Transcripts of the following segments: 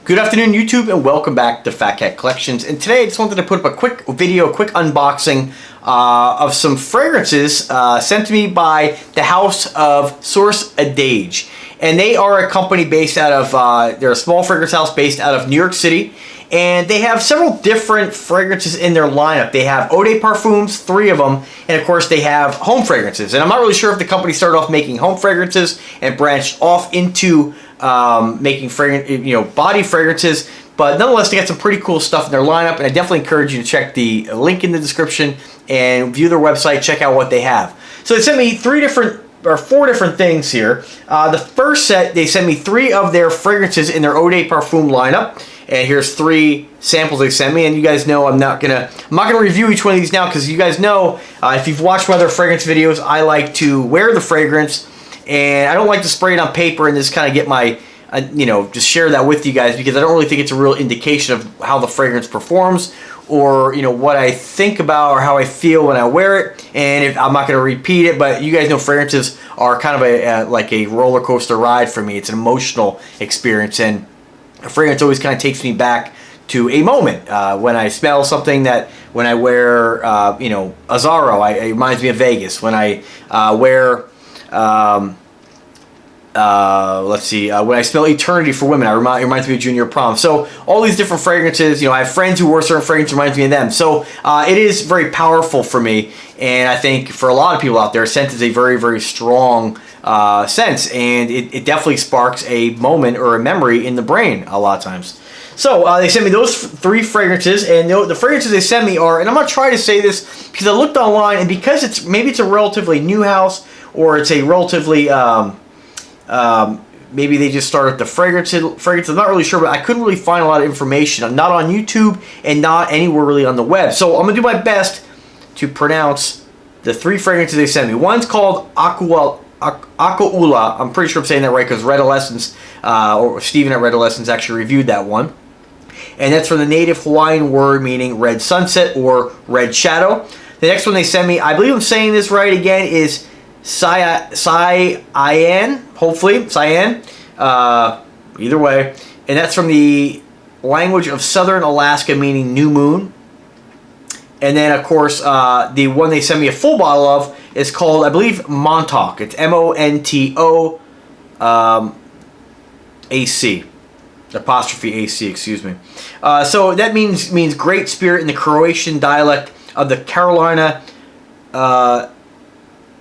Good afternoon, YouTube, and welcome back to Fat Cat Collections. And today I just wanted to put up a quick video, quick unboxing of some fragrances sent to me by the house of Source Adage. And they are a company based out of, they're a small fragrance house based out of New York City. And they have several different fragrances in their lineup. They have Eau de Parfums, 3 of them, and of course they have home fragrances. And I'm not really sure if the company started off making home fragrances and branched off into making body fragrances, but nonetheless they got some pretty cool stuff in their lineup, and I definitely encourage you to check the link in the description and view their website, check out what they have. So they sent me 4 different things here. The first set, they sent me 3 of their fragrances in their Eau de Parfum lineup. And here's 3 samples they sent me, and you guys know I'm not gonna review each one of these now, because you guys know if you've watched my other fragrance videos, I like to wear the fragrance, and I don't like to spray it on paper and just kind of get my just share that with you guys, because I don't really think it's a real indication of how the fragrance performs, or what I think about or how I feel when I wear it. And I'm not going to repeat it, but you guys know fragrances are kind of like a roller coaster ride for me. It's an emotional experience, and a fragrance always kind of takes me back to a moment when I smell something. That when I wear Azzaro, it reminds me of Vegas. When I wear let's see, when I smell Eternity for Women, it reminds me of Junior Prom. So all these different fragrances, I have friends who wear certain fragrances, reminds me of them. So it is very powerful for me, and I think for a lot of people out there, scent is a very, very strong sense, and it definitely sparks a moment or a memory in the brain a lot of times. So they sent me those 3 fragrances, and the fragrances they sent me are, and I'm going to try to say this because I looked online, and because maybe it's a relatively new house, or it's a relatively maybe they just started the fragrance. I'm not really sure, but I couldn't really find a lot of information. Not on YouTube and not anywhere really on the web. So I'm going to do my best to pronounce the 3 fragrances they sent me. One's called Aquaula. I'm pretty sure I'm saying that right, because Red Adolescence, or Steven at Red Adolescence actually reviewed that one. And that's from the native Hawaiian word meaning red sunset or red shadow. The next one they sent me, I believe I'm saying this right again, is Cyan, hopefully, Cyan, either way. And that's from the language of Southern Alaska meaning new moon. And then, of course, the one they sent me a full bottle of is called, I believe, Montauk. It's M-O-N-T-O A-C. Apostrophe A-C, excuse me. So that means great spirit in the Croatian dialect of the Carolina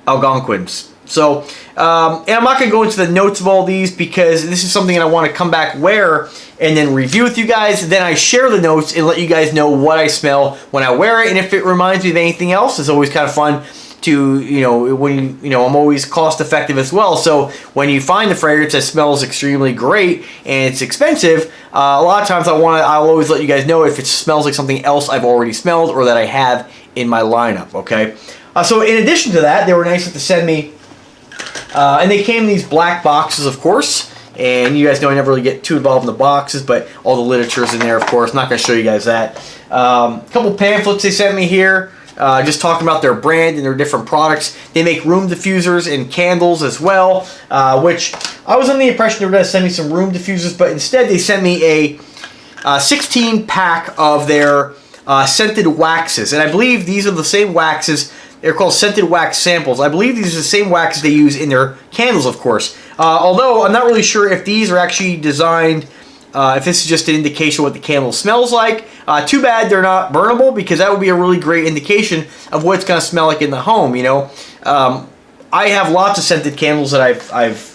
Algonquins. So, and I'm not going to go into the notes of all these, because this is something that I want to come back, wear, and then review with you guys. Then I share the notes and let you guys know what I smell when I wear it, and if it reminds me of anything else. It's always kind of fun to, when I'm always cost effective as well. So when you find the fragrance that smells extremely great and it's expensive, a lot of times I'll always let you guys know if it smells like something else I've already smelled or that I have in my lineup. Okay. So in addition to that, they were nice enough to send me, and they came in these black boxes, of course. And you guys know I never really get too involved in the boxes, but all the literature is in there, of course. I'm not going to show you guys that. A couple pamphlets they sent me here, just talking about their brand and their different products. They make room diffusers and candles as well, which I was under the impression they were going to send me some room diffusers, but instead they sent me a 16-pack of their scented waxes. And I believe these are the same waxes. They're called scented wax samples. I believe these are the same waxes they use in their candles, of course. Although I'm not really sure if these are actually designed, if this is just an indication of what the candle smells like. Too bad they're not burnable, because that would be a really great indication of what it's going to smell like in the home. I have lots of scented candles that I've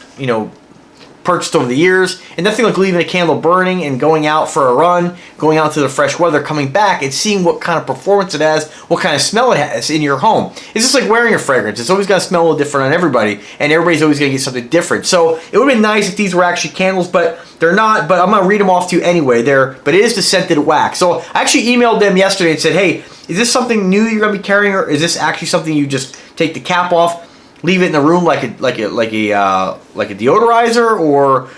purchased over the years, and nothing like leaving a candle burning and going out for a run, going out to the fresh weather, coming back and seeing what kind of performance it has, what kind of smell it has in your home. It's just like wearing a fragrance. It's always going to smell a little different on everybody, and everybody's always going to get something different. So it would have been nice if these were actually candles, but they're not. But I'm going to read them off to you anyway. But it is the scented wax. So I actually emailed them yesterday and said, hey, is this something new you're going to be carrying, or is this actually something you just take the cap off, leave it in the room like a deodorizer, or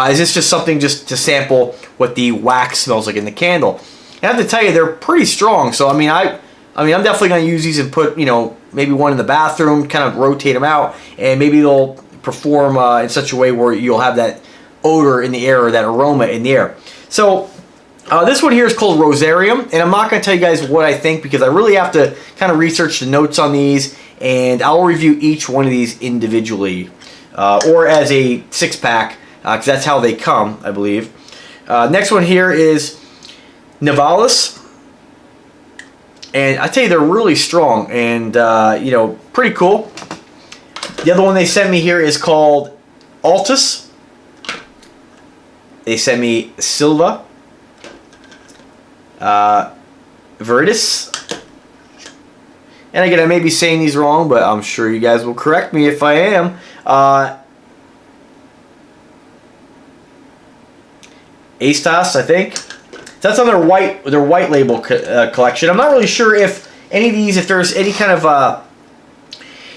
is this just something just to sample what the wax smells like in the candle? And I have to tell you, they're pretty strong. So I'm definitely going to use these and put maybe one in the bathroom, kind of rotate them out, and maybe they'll perform in such a way where you'll have that odor in the air, or that aroma in the air. So this one here is called Rosarium, and I'm not going to tell you guys what I think because I really have to kind of research the notes on these, and I'll review each one of these individually or as a 6-pack because that's how they come, I believe. Next one here is Nivalis, and I tell you, they're really strong and you know, pretty cool. The other one they sent me here is called Altus. They sent me Silva, Verdis, and again, I may be saying these wrong, but I'm sure you guys will correct me if I am. Astas, I think. That's on their white label collection. I'm not really sure if any of these, if there's any kind of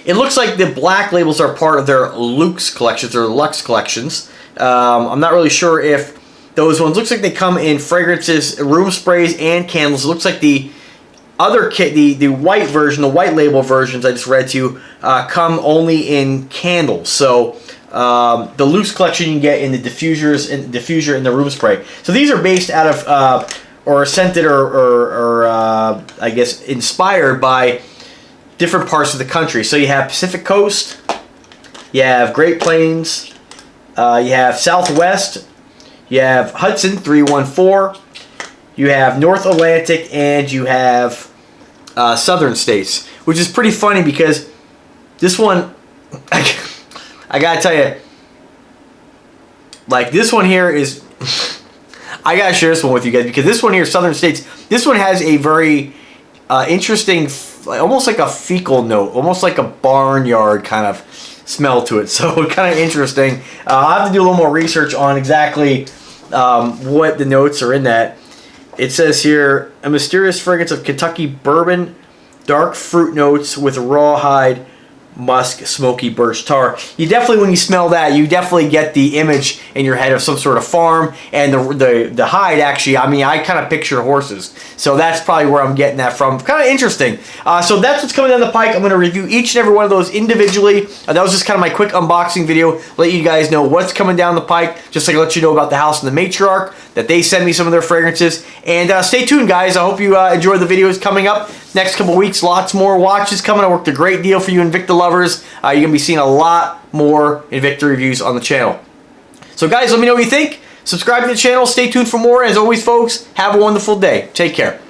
it looks like the black labels are part of their Lux collections or Lux collections. I'm not really sure if those ones, looks like they come in fragrances, room sprays, and candles. It looks like the other kit, the white version, the white label versions I just read to you, come only in candles. So the Lux collection you can get in the diffusers, and diffuser and the room spray. So these are based out of or scented or I guess inspired by different parts of the country. So you have Pacific Coast, you have Great Plains, you have Southwest, you have Hudson 314, you have North Atlantic, and you have Southern states, which is pretty funny because this one, I gotta tell you, like this one here is, I gotta share this one with you guys because this one here, Southern states, this one has a very interesting, almost like a fecal note, almost like a barnyard kind of smell to it. So kind of interesting. I'll have to do a little more research on exactly what the notes are in that. It says here, a mysterious fragrance of Kentucky bourbon, dark fruit notes with rawhide, musk, smoky birch tar. You definitely, when you smell that, you definitely get the image in your head of some sort of farm, and the hide actually, I mean, I kind of picture horses, so that's probably where I'm getting that from. Kind of interesting. So that's what's coming down the pike. I'm going to review each and every one of those individually. That was just kind of my quick unboxing video, let you guys know what's coming down the pike, just like I let you know about the House and the Matriarch, that they send me some of their fragrances. And stay tuned, guys. I hope you enjoy the videos coming up next couple weeks. Lots more watches coming. I worked a great deal for you Invicta lovers. You're going to be seeing a lot more Invicta reviews on the channel. So guys, let me know what you think. Subscribe to the channel. Stay tuned for more. As always, folks, have a wonderful day. Take care.